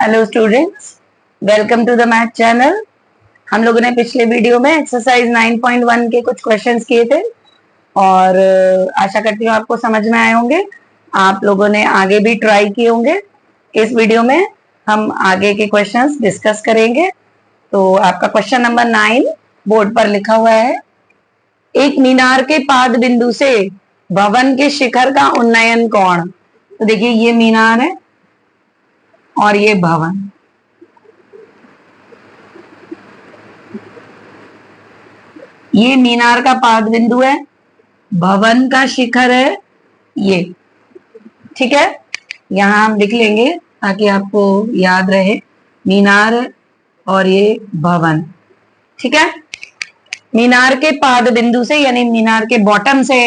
Hello students, welcome to the math channel. हम लोगों ने पिछले वीडियो में एक्सरसाइज 9.1 के कुछ क्वेश्चंस किए थे और आशा करती हूँ आपको समझ में आए होंगे। आप लोगों ने आगे भी ट्राई किए होंगे। इस वीडियो में हम आगे के क्वेश्चंस डिस्कस करेंगे। तो आपका क्वेश्चन नंबर 9 बोर्ड पर लिखा हुआ है। एक मीनार के पाद बिंदु से भवन के शिखर का उन्नयन कोण। तो देखिए, ये मीनार है और ये भवन। ये मीनार का पाद बिंदु है, भवन का शिखर है ये। ठीक है, यहां हम लिख लेंगे ताकि आपको याद रहे। मीनार और ये भवन। ठीक है, मीनार के पाद बिंदु से यानी मीनार के बॉटम से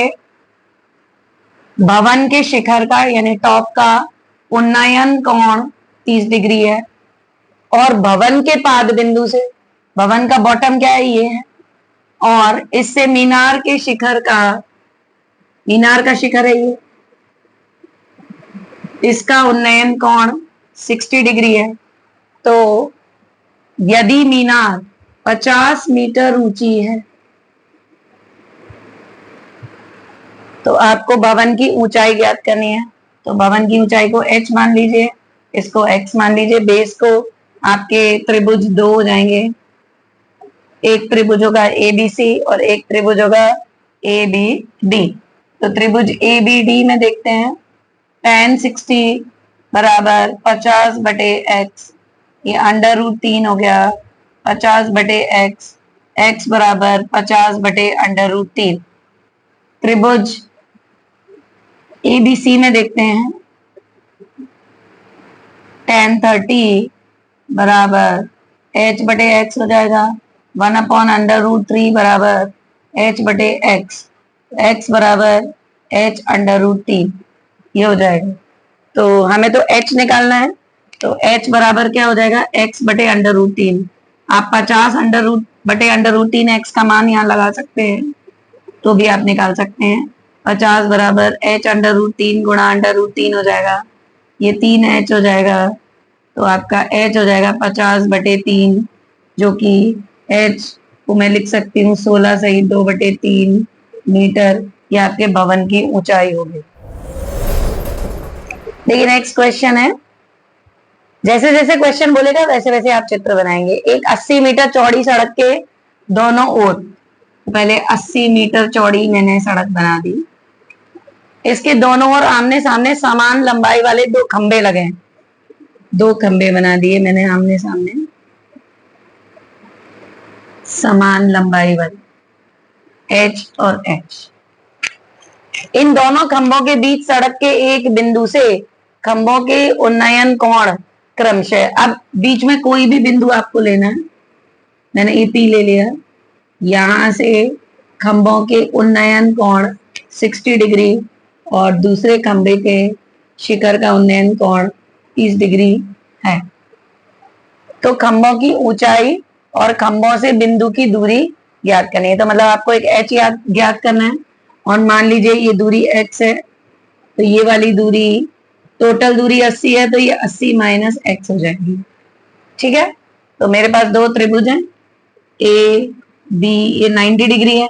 भवन के शिखर का यानी टॉप का उन्नयन कोण 30 डिग्री है। और भवन के पाद बिंदु से, भवन का बॉटम क्या है, ये है, और इससे मीनार के शिखर का, मीनार का शिखर है ये, इसका उन्नयन कोण 60 डिग्री है। तो यदि मीनार 50 मीटर ऊंची है तो आपको भवन की ऊंचाई ज्ञात करनी है। तो भवन की ऊंचाई को h मान लीजिए, इसको x मान लीजिए। बेस को आपके त्रिभुज 2 हो जाएंगे। एक त्रिभुज होगा ABC और एक त्रिभुज होगा ABD। तो त्रिभुज ABD में देखते हैं, tan 60 बराबर 50 बटे x, ये अंडर रूट 3 हो गया 50 बटे x, x बराबर 50 बटे अंडर रूट 3। त्रिभुज ABC में देखते हैं, tan 30 बराबर h बटे x हो जाएगा 1/√3 बराबर h बटे x, x बराबर h √3, ये हो जाएगा। तो हमें तो h निकालना है, तो h बराबर क्या हो जाएगा, x बटे √3। आप 50 बटे √3 x का मान यहाँ लगा सकते हैं, तो भी आप निकाल सकते हैं। 50 बराबर h √3 गुणा √3 हो जाएगा, ये 3h हो जाएगा। तो आपका h हो जाएगा 50 बटे 3, जो कि h को मैं लिख सकती हूँ 16 सही 2 बटे 3 मीटर। ये आपके भवन की ऊंचाई होगी। देखिए, नेक्स्ट क्वेश्चन है। जैसे जैसे क्वेश्चन बोलेगा वैसे वैसे आप चित्र बनाएंगे। एक 80 मीटर चौड़ी सड़क के दोनों ओर, पहले 80 मीटर चौड़ी मैंने सड़क बना दी, इसके दोनों ओर आमने सामने समान लंबाई वाले 2 खंबे लगे हैं। 2 खंबे बना दिए मैंने आमने सामने, समान लंबाई वाले H और H। इन दोनों खंभों के बीच सड़क के एक बिंदु से खंभों के उन्नयन कोण क्रमशः, अब बीच में कोई भी बिंदु आपको लेना है, मैंने EP ले लिया। यहां से खंभों के उन्नयन कोण 60 डिग्री और दूसरे खंभे के शिखर का उन्नयन कोण 30 डिग्री है। तो खंभों की ऊंचाई और खंभों से बिंदु की दूरी ज्ञात करनी है। तो मतलब आपको एक h ज्ञात करना है, और मान लीजिए ये दूरी x है, तो ये वाली दूरी, टोटल दूरी 80 है, तो ये 80 माइनस x हो जाएगी। ठीक है, तो मेरे पास 2 त्रिभुज हैं A B, ये 90 डिग्री है,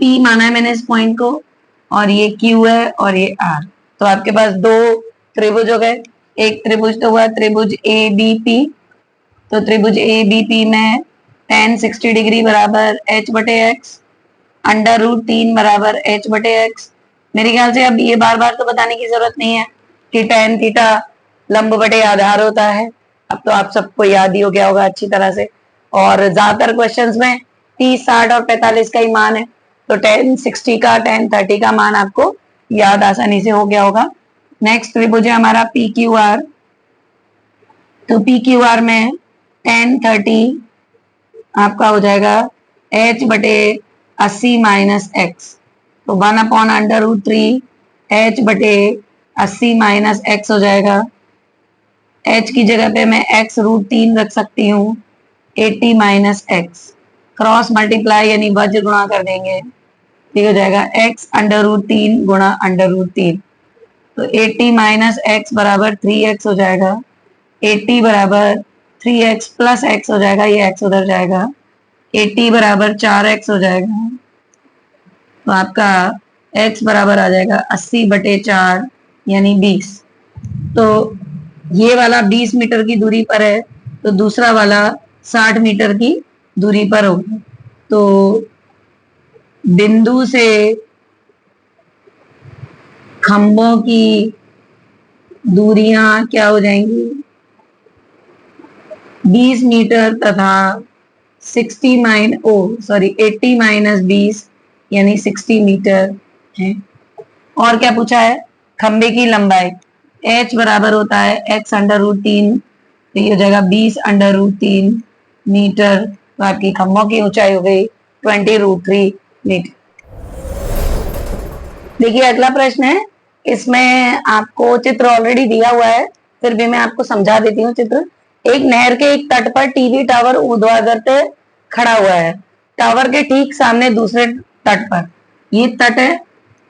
P माना है मैंने इस पॉइंट को, और ये Q है और ये R। तो आपके पास 2 त्रिभुज हो गए। एक त्रिभुज तो हुआ त्रिभुज ABP। तो त्रिभुज ABP में tan 60 डिग्री बराबर h बटे x, √3 बराबर h बटे x। मेरे ख्याल से अब ये बार बार तो बताने की जरूरत नहीं है कि tan थीटा लंब बटे आधार होता है। अब तो आप सबको याद ही हो गया होगा अच्छी तरह से, और ज्यादातर क्वेश्चंस में 30, 60 और 45 का ही मान है। तो tan 60 का tan 30 का मान आपको याद आसानी से हो गया होगा। नेक्स्ट त्रिभुज है हमारा PQR। तो PQR में tan 30 आपका हो जाएगा h बटे 80 माइनस x। तो 1/√3 h बटे 80 माइनस x हो जाएगा। h की जगह पे मैं x √3 रख सकती हूँ, 80 माइनस x, क्रॉस मल्टीप्लाई यानी वज्र गुणा कर देंगे, ये हो जाएगा x √3 गुणा √3। तो 80 माइनस x बराबर 3x हो जाएगा। 80 बराबर 3x प्लस x हो जाएगा, ये x उधर जाएगा, 80 बराबर 4x हो जाएगा, तो आपका x बराबर आ जाएगा 80/4 यानी 20। तो ये वाला 20 मीटर की दूरी पर है, तो दूसरा वाला 60 मीटर की दूरी पर होगा। तो बिंदु से खंभों की दूरियां क्या हो जाएंगी, 20 मीटर तथा 80 माइनस 20 यानी 60 मीटर है। और क्या पूछा है, खंबे की लंबाई h बराबर होता है x√3, तो ये हो जाएगा 20√3 मीटर। तो आपकी खंभों की ऊंचाई हो गई 20√3 मीटर। देखिए अगला प्रश्न है, इसमें आपको चित्र ऑलरेडी दिया हुआ है, फिर भी मैं आपको समझा देती हूँ चित्र। एक नहर के एक तट पर टीवी टावर ऊर्ध्वाधर पे खड़ा हुआ है, टावर के ठीक सामने दूसरे तट पर, ये तट है,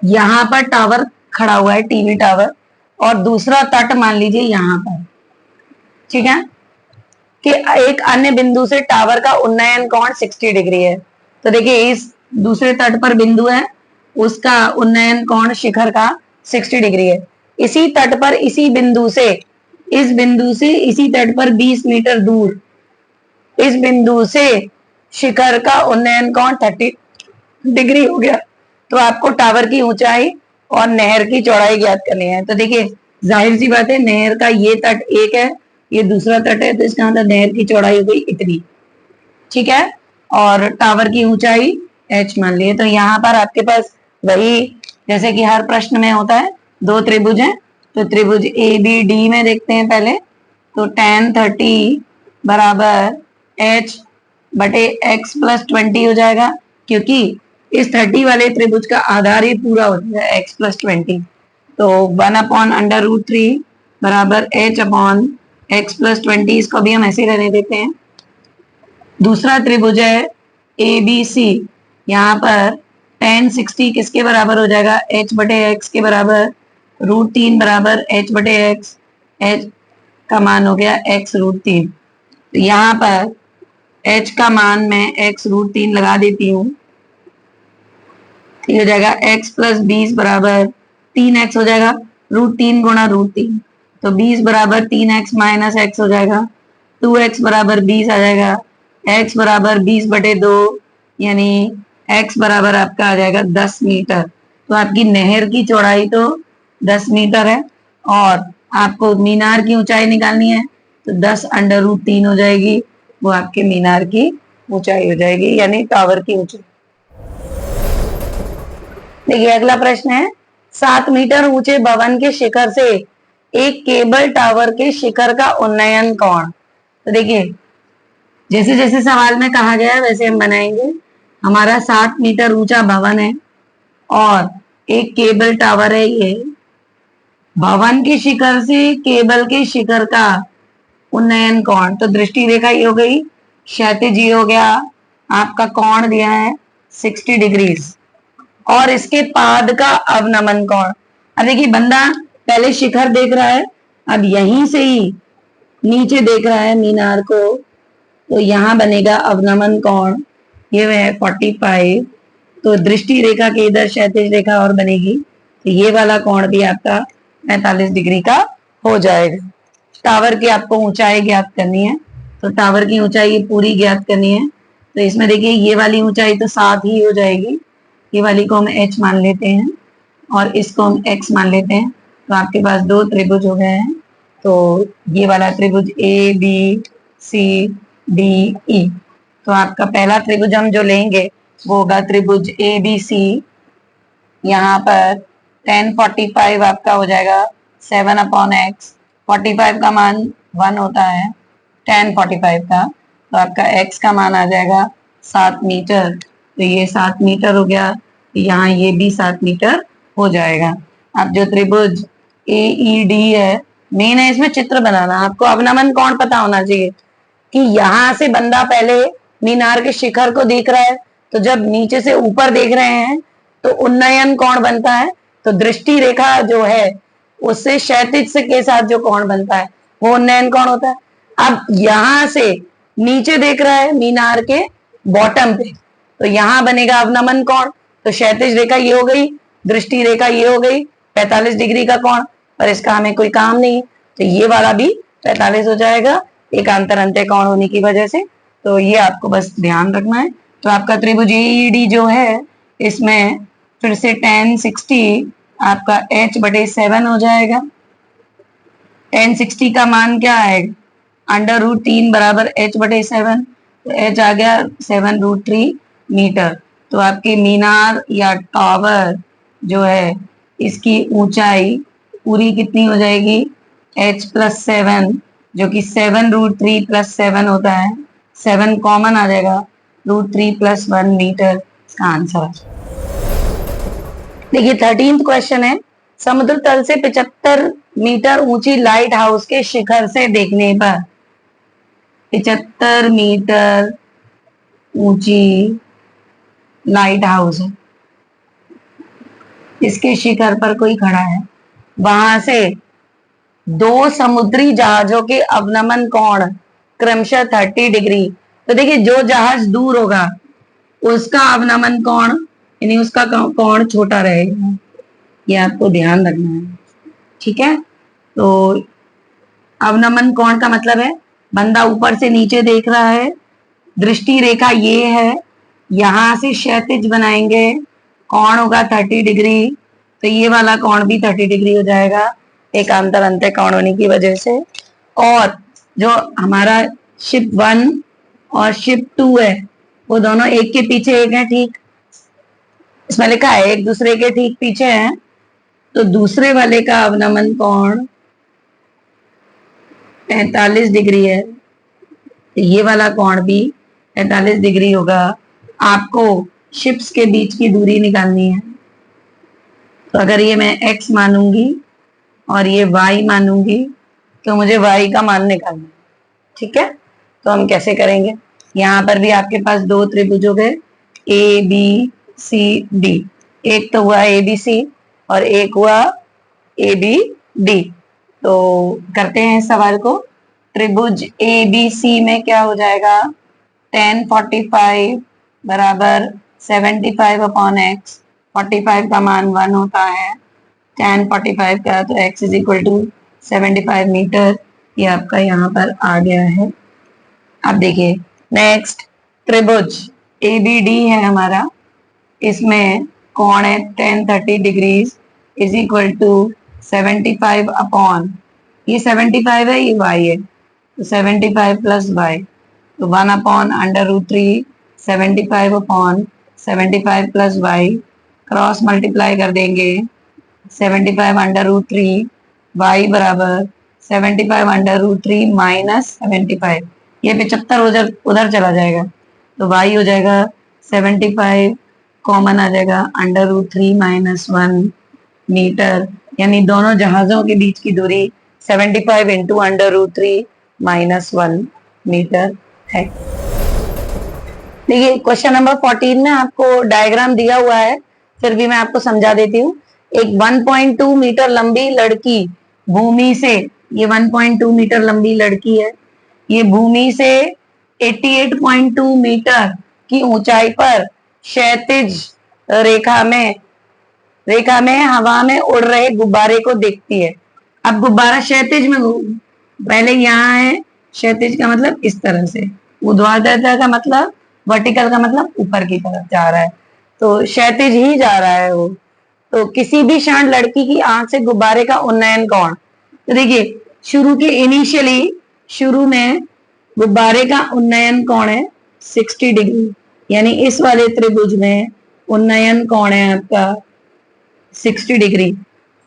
यहाँ पर टावर खड़ा हुआ है, टीवी टावर, और दूसरा तट मान लीजिए यहाँ पर, ठीक है, कि एक अन्य बिंदु से टावर का उन्नयन कोण 60 डिग्री है। तो देखिए इस दूसरे तट पर बिंदु है, उसका उन्नयन कोण शिखर का 60 डिग्री है। इसी तट पर इसी बिंदु से, इस बिंदु से इसी तट पर 20 मीटर दूर इस बिंदु से शिखर का उन्नयन कोण 30 डिग्री हो गया। तो आपको टावर की ऊंचाई और नहर की चौड़ाई ज्ञात करनी है। तो देखिए जाहिर सी बात है, नहर का ये तट एक है, ये दूसरा तट है, तो इसका मतलब नहर की चौड़ाई हो गई इतनी, ठीक है, और टावर की ऊंचाई h मान लिए। तो यहाँ पर आपके पास वही जैसे कि हर प्रश्न में होता है, दो त्रिभुज हैं, तो त्रिभुज ABD में देखते हैं पहले। तो tan 30 बराबर h/x + 20 हो जाएगा, क्योंकि इस 30 वाले त्रिभुज का आधार ही पूरा हो जाएगा x + 20। तो 1/√3 बराबर h/x + 20, इसको भी हम ऐसे रहने देते हैं। दूसरा त्रिभुज है ABC, यहाँ पर tan 60 किसके बराबर हो जाएगा, h/x के बराबर, √3 बराबर h/x, h का मान हो गया x√3। तो यहाँ पर h का मान मैं x√3 लगा देती हूँ, ठीक हो जाएगा, x + 20 बराबर 3x हो जाएगा, √3 गुणा √3, तो 20 बराबर 3x माइनस x हो जाएगा, 2x बराबर 20 आ जाएगा, x बराबर 20/2 यानी x बराबर आपका आ जाएगा 10 मीटर। तो आपकी नहर की चौड़ाई तो 10 मीटर है, और आपको मीनार की ऊंचाई निकालनी है, तो 10√3 हो जाएगी, वो आपके मीनार की ऊंचाई हो जाएगी, यानी टावर की ऊंचाई। देखिए अगला प्रश्न है, 7 मीटर ऊंचे भवन के शिखर से एक केबल टावर के शिखर का उन्नयन कोण। तो देखिए जैसे जैसे सवाल में कहा गया है वैसे हम बनाएंगे। हमारा 7 मीटर ऊंचा भवन है और एक केबल टावर है, ये भवन के शिखर से केबल के शिखर का उन्नयन कोण, तो दृष्टि रेखा ये हो गई, क्षैतिज ये हो गया, आपका कोण दिया है 60 डिग्री, और इसके पाद का अवनमन कोण। अब देखिए बंदा पहले शिखर देख रहा है, अब यहीं से ही नीचे देख रहा है मीनार को, तो यहाँ बनेगा अवनमन कोण, ये है 45। तो दृष्टि रेखा के इधर क्षैतिज रेखा और बनेगी, तो ये वाला कोण भी आपका 45 डिग्री का हो जाएगा। टावर की आपको ऊंचाई ज्ञात करनी है, तो टावर की ऊंचाई पूरी ज्ञात करनी है। तो इसमें देखिए ये वाली ऊंचाई तो 7 ही हो जाएगी, ये वाली को हम h मान लेते हैं और इसको हम x मान लेते हैं। तो आपके पास दो त्रिभुज हो गए हैं, तो ये वाला त्रिभुज ABCDE। तो आपका पहला त्रिभुज हम जो लेंगे वो होगा त्रिभुज ABC। यहाँ पर tan 45 आपका हो जाएगा 7/x, 45 का मान 1 होता है tan 45 का, तो आपका x का मान आ जाएगा 7 मीटर। तो ये 7 मीटर हो गया, यहाँ ये भी 7 मीटर हो जाएगा। अब जो त्रिभुज AED है, मेन है इसमें चित्र बनाना, आपको अवनमन कोण पता होना चाहिए कि यहाँ से बंदा पहले मीनार के शिखर को देख रहा है, तो जब नीचे से ऊपर देख रहे हैं तो उन्नयन कोण बनता है, तो दृष्टि रेखा जो है उससे क्षैतिज से के साथ जो कोण बनता है वो उन्नयन कोण होता है। अब यहां से नीचे देख रहा है मीनार के बॉटम पे, तो यहां बनेगा अवनमन कोण। तो क्षैतिज रेखा ये हो गई, दृष्टि रेखा ये हो गई 45 डिग्री का कोण, और इसका हमें कोई काम नहीं है, तो ये वाला भी 45 हो जाएगा एकांतर अंत्य कोण होने की वजह से। तो ये आपको बस ध्यान रखना है। तो आपका त्रिभुज एईडी जो है इसमें फिर से tan 60 आपका h/7 हो जाएगा। tan 60 का मान क्या आएगा, √3 बराबर h/7, तो h आ गया 7√3 मीटर। तो आपकी मीनार या टावर जो है इसकी ऊंचाई पूरी कितनी हो जाएगी, h+7, जो कि 7√3 + 7 होता है, 7 कॉमन आ जाएगा, √3 + 1 मीटर इसका आंसर। देखिए 13th क्वेश्चन है, समुद्र तल से 75 मीटर ऊंची लाइट हाउस के शिखर से देखने पर, 75 मीटर ऊंची लाइट हाउस है, इसके शिखर पर कोई खड़ा है, वहां से दो समुद्री जहाजों के अवनमन कोण क्रमशः 30 डिग्री। तो देखिए जो जहाज दूर होगा उसका अवनमन कोण यानी उसका कोण छोटा रहेगा, ये आपको ध्यान रखना है, ठीक है। तो अवनमन कोण का मतलब है बंदा ऊपर से नीचे देख रहा है, दृष्टि रेखा ये है, यहां से क्षैतिज बनाएंगे, कोण होगा 30 डिग्री, तो ये वाला कोण भी 30 डिग्री हो जाएगा एकांतर अंत्य कोण होने की वजह से। और जो हमारा शिप 1 और शिप 2 है वो दोनों एक के पीछे एक है, ठीक, इसमें लिखा है एक दूसरे के ठीक पीछे है, तो दूसरे वाले का अवनमन कोण 45 डिग्री है, तो ये वाला कोण भी 45 डिग्री होगा। आपको शिप्स के बीच की दूरी निकालनी है, तो अगर ये मैं x मानूंगी और ये y मानूंगी तो मुझे y का मान निकालना है, ठीक है। तो हम कैसे करेंगे, यहाँ पर भी आपके पास दो त्रिभुज हो गए ए बी सी डी, एक तो हुआ ए बी सी और एक हुआ ए बी डी। तो करते हैं इस सवाल को, त्रिभुज ए बी सी में क्या हो जाएगा, tan 45 बराबर 75/x, 45 का मान 1 होता है, tan 45 का, तो x = 75 मीटर, ये आपका यहाँ पर आ गया है। अब देखिए नेक्स्ट, त्रिभुज ABD है हमारा, इसमें कोण है tan 30 डिग्री = 75 ये 75 है, ये y है, तो 75 + y, तो 1/√3, 75/75 + y, क्रॉस मल्टीप्लाई कर देंगे, 75/√3, y बराबर 75/√3 - 75, ये 75 उधर चला जाएगा, तो y हो जाएगा 75 कॉमन आ जाएगा, √3 - 1 मीटर, यानी दोनों जहाजों के बीच की दूरी 75 × √3 - 1 मीटर है। देखिए क्वेश्चन नंबर 14 में आपको डायग्राम दिया हुआ है, फिर भी मैं आपको समझा देती हूँ। एक 1.2 मीटर लंबी लड़की भूमि से, ये 1.2 मीटर लंबी लड़की है, ये भूमि से 88.2 मीटर की ऊंचाई पर क्षैतिज रेखा में हवा में उड़ रहे गुब्बारे को देखती है। अब गुब्बारा क्षैतिज में, पहले यहाँ है, क्षैतिज का मतलब इस तरह से, ऊर्ध्वाधर का मतलब, वर्टिकल का मतलब ऊपर की तरफ जा रहा है, तो क्षैतिज ही जा रहा है वो। तो किसी भी क्षण लड़की की आंख से गुब्बारे का उन्नयन कोण, तो देखिए शुरू में गुब्बारे का उन्नयन कोण है 60 डिग्री, यानी इस वाले त्रिभुज में उन्नयन कोण है आपका 60 डिग्री।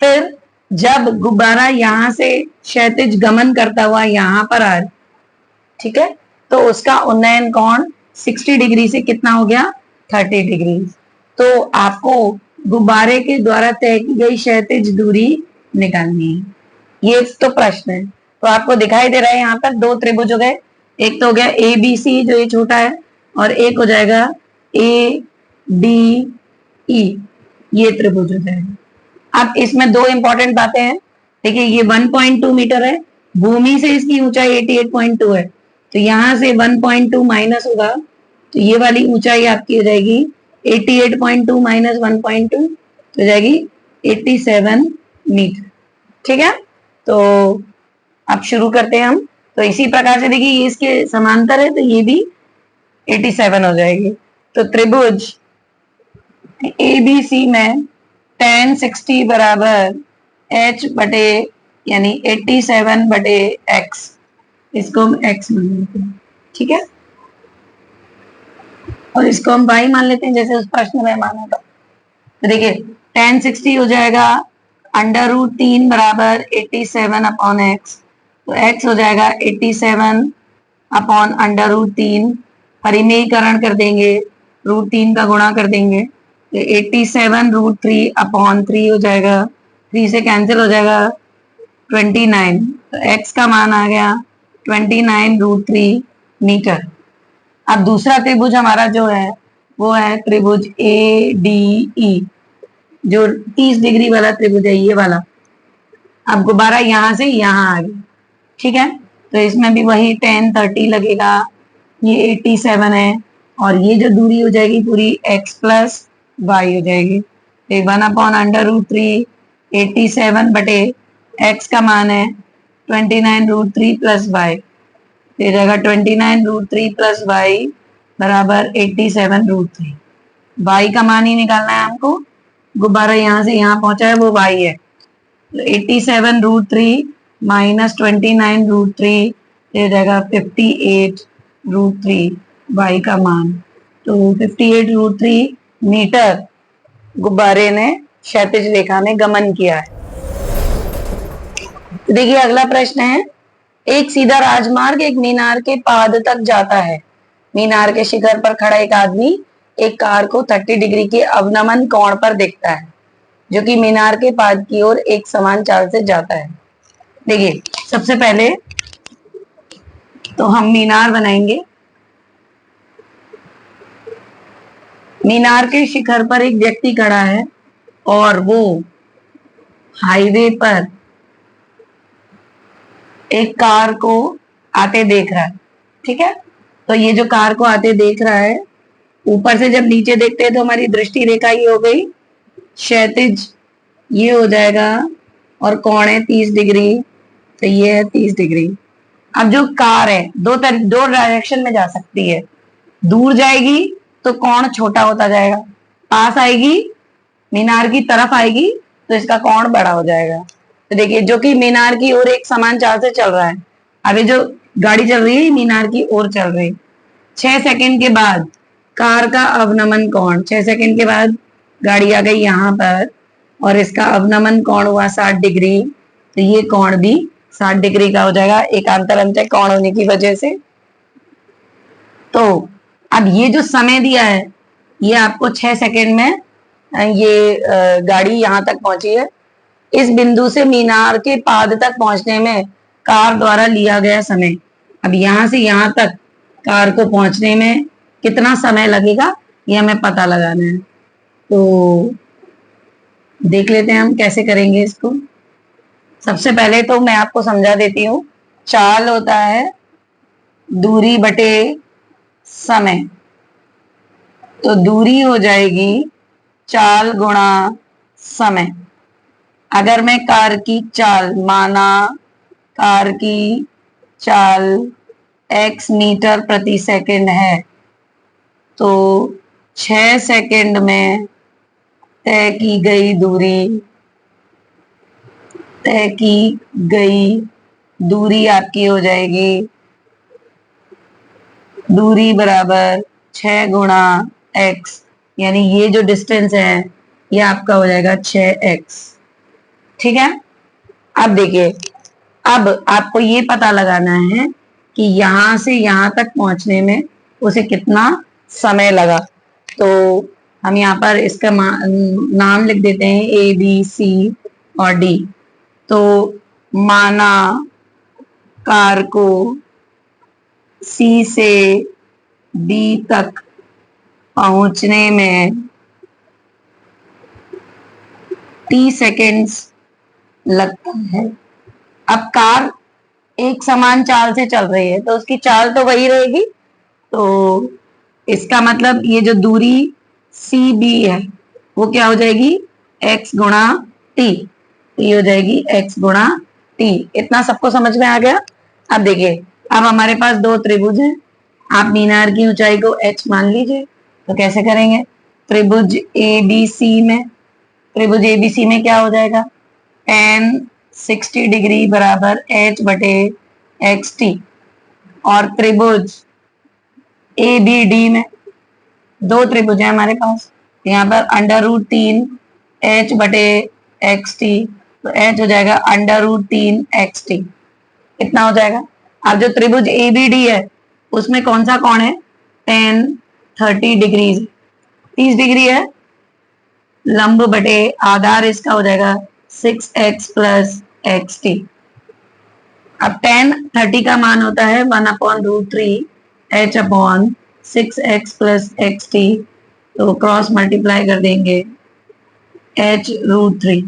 फिर जब गुब्बारा यहाँ से क्षैतिज गमन करता हुआ यहाँ पर आ, ठीक है, तो उसका उन्नयन कोण 60 डिग्री से कितना हो गया, 30 डिग्री। तो आपको गुब्बारे के द्वारा तय की गई क्षैतिज दूरी निकालनी है, ये तो प्रश्न है। तो आपको दिखाई दे रहा है यहाँ पर दो त्रिभुज हो गए, एक तो हो गया ABC जो ये छोटा है, और एक हो जाएगा ADE, ये त्रिभुज हो जाएगा। अब इसमें दो इंपॉर्टेंट बातें हैं, देखिए ये 1.2 मीटर है, भूमि से इसकी ऊंचाई 88.2 है, तो यहां से 1.2 माइनस होगा, तो ये वाली ऊंचाई आपकी हो जाएगी 88.2 माइनस 1.2, तो हो जाएगी 87 मीटर। ठीक है, तो अब शुरू करते हैं हम। तो इसी प्रकार से देखिए ये इसके समांतर है, तो ये भी 87 हो जाएगी। तो त्रिभुज ABC में tan 60 बराबर h बटे यानी 87 बटे x, इसको हम x मान लेते हैं। ठीक है, और इसको हम y मान लेते हैं जैसे उस प्रश्न में माना था। तो देखिए tan 60 हो जाएगा √3 बराबर 87 अपॉन x, तो x हो जाएगा 87 अपॉन √3, परिमेयीकरण कर देंगे, √3 का गुणा कर देंगे, तो 87 √3 अपॉन 3 हो जाएगा, 3 से कैंसिल हो जाएगा 29, तो x का मान आ गया 29 √3 मीटर। अब दूसरा त्रिभुज हमारा जो है वो है त्रिभुज ADE, जो 30 डिग्री वाला त्रिभुज है, ये वाला। अब गुब्बारा यहां से यहां आ गया। ठीक है, तो इसमें भी वही tan 30 लगेगा, ये 87 है, और ये जो दूरी हो जाएगी पूरी x प्लस वाई हो जाएगी, तो 1/√3 87 बटे x का मान है 29 √3 प्लस वाई, तो जाएगा 29 √3 प्लस वाई बराबर 87 √3। वाई का मान ही निकालना है हमको, गुब्बारा यहाँ से यहाँ पहुंचा है वो वाई है, तो 87 √3 माइनस 29 √3, ये जाएगा 58 √3 वाई का मान, तो 58 √3 मीटर गुब्बारे ने क्षैतिज रेखा में गमन किया है। देखिए अगला प्रश्न है, एक सीधा राजमार्ग एक मीनार के पाद तक जाता है। मीनार के शिखर पर खड़ा एक आदमी एक कार को 30 डिग्री के अवनमन कोण पर देखता है, जो कि मीनार के पाद की ओर एक समान चाल से जाता है। देखिए सबसे पहले तो हम मीनार बनाएंगे। मीनार के शिखर पर एक व्यक्ति खड़ा है और वो हाईवे पर एक कार को आते देख रहा है। ठीक है, तो ये जो कार को आते देख रहा है, ऊपर से जब नीचे देखते हैं तो हमारी दृष्टि रेखा ये हो गई क्षैतिज, ये हो जाएगा, और कोण है 30 डिग्री, तो ये है 30 डिग्री। अब जो कार है दो डायरेक्शन में जा सकती है, दूर जाएगी तो कोण छोटा होता जाएगा, पास आएगी मीनार की तरफ आएगी तो इसका कोण बड़ा हो जाएगा। तो देखिए जो कि मीनार की ओर एक समान चाल से चल रहा है, अभी जो गाड़ी चल रही है मीनार की ओर चल रही, 6 सेकंड के बाद कार का अवनमन कोण, 6 सेकंड के बाद गाड़ी आ गई यहाँ पर और इसका अवनमन कोण हुआ 60 डिग्री, तो ये कोण भी 60 डिग्री का हो जाएगा एकांतर अंतः कोण होने की वजह से। तो अब ये जो समय दिया है ये आपको 6 सेकंड में ये गाड़ी यहाँ तक पहुंची है। इस बिंदु से मीनार के पाद तक पहुंचने में कार द्वारा लिया गया समय, अब यहाँ से यहाँ तक कार को पहुंचने में कितना समय लगेगा ये हमें पता लगाना है। तो देख लेते हैं हम कैसे करेंगे इसको। सबसे पहले तो मैं आपको समझा देती हूँ, चाल होता है दूरी बटे समय, तो दूरी हो जाएगी चाल गुणा समय। अगर मैं कार की चाल माना, कार की चाल x मीटर प्रति सेकंड है, तो 6 सेकंड में तय की गई दूरी आपकी हो जाएगी, दूरी बराबर 6 गुणा x, यानी ये जो डिस्टेंस है ये आपका हो जाएगा 6x। ठीक है, अब देखिए अब आपको ये पता लगाना है कि यहां से यहां तक पहुंचने में उसे कितना समय लगा। तो हम यहाँ पर इसका नाम लिख देते हैं A B C और D। तो माना कार को C से D तक पहुंचने में 30 सेकेंड्स लगता है। अब कार एक समान चाल से चल रही है तो उसकी चाल तो वही रहेगी। तो इसका मतलब ये जो दूरी सी बी है वो क्या हो जाएगी, x गुणा टी। तो ये हो जाएगी x गुणा टी। इतना सबको समझ में आ गया। अब देखिए, अब हमारे पास दो त्रिभुज हैं। आप मीनार की ऊंचाई को h मान लीजिए। तो कैसे करेंगे, त्रिभुज एबीसी में, त्रिभुज एबीसी में क्या हो जाएगा, tan 60 डिग्री बराबर h बटे एक्स टी। और त्रिभुज ए बी डी में, दो त्रिभुज है हमारे पास, यहाँ पर √3 h बटे एक्स टी। तो h हो जाएगा √3 xt। इतना हो जाएगा। अब जो त्रिभुज ए बी डी है उसमें कौन सा कोण है, tan 30 डिग्री, 30 डिग्री है। लंब बटे आधार इसका हो जाएगा 6x प्लस एक्स टी। अब tan 30 का मान होता है 1/√3 h upon 6x plus x T. तो क्रॉस मल्टीप्लाई कर देंगे h√3।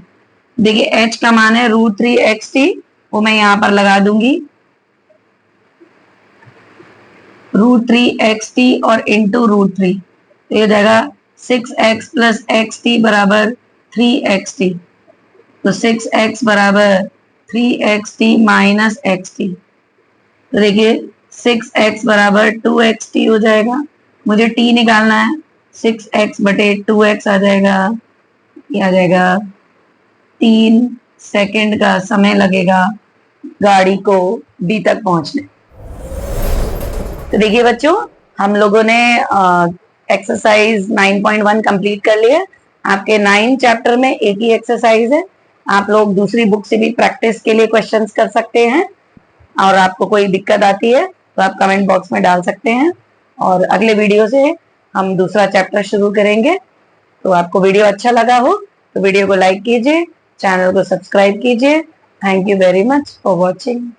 देखिए h का मान है √3 xt, वो मैं यहां पर लगा दूंगी √3 xt और इंटू √3। तो ये हो जाएगा 6x प्लस एक्स टी बराबर 3xt। तो 6x बराबर 3xt माइनस xt। तो देखिए 6x बराबर 2xt हो जाएगा। मुझे t निकालना है, 6x बटे 2x आ जाएगा। ये आ जाएगा 3 सेकंड का समय लगेगा गाड़ी को b तक पहुंचने। तो देखिए बच्चों, हम लोगों ने एक्सरसाइज 9.1 कंप्लीट कर लिया। आपके 9 चैप्टर में एक ही एक्सरसाइज है। आप लोग दूसरी बुक से भी प्रैक्टिस के लिए क्वेश्चंस कर सकते हैं, और आपको कोई दिक्कत आती है तो आप कमेंट बॉक्स में डाल सकते हैं। और अगले वीडियो से हम दूसरा चैप्टर शुरू करेंगे। तो आपको वीडियो अच्छा लगा हो तो वीडियो को लाइक कीजिए, चैनल को सब्सक्राइब कीजिए। Thank you very much for watching.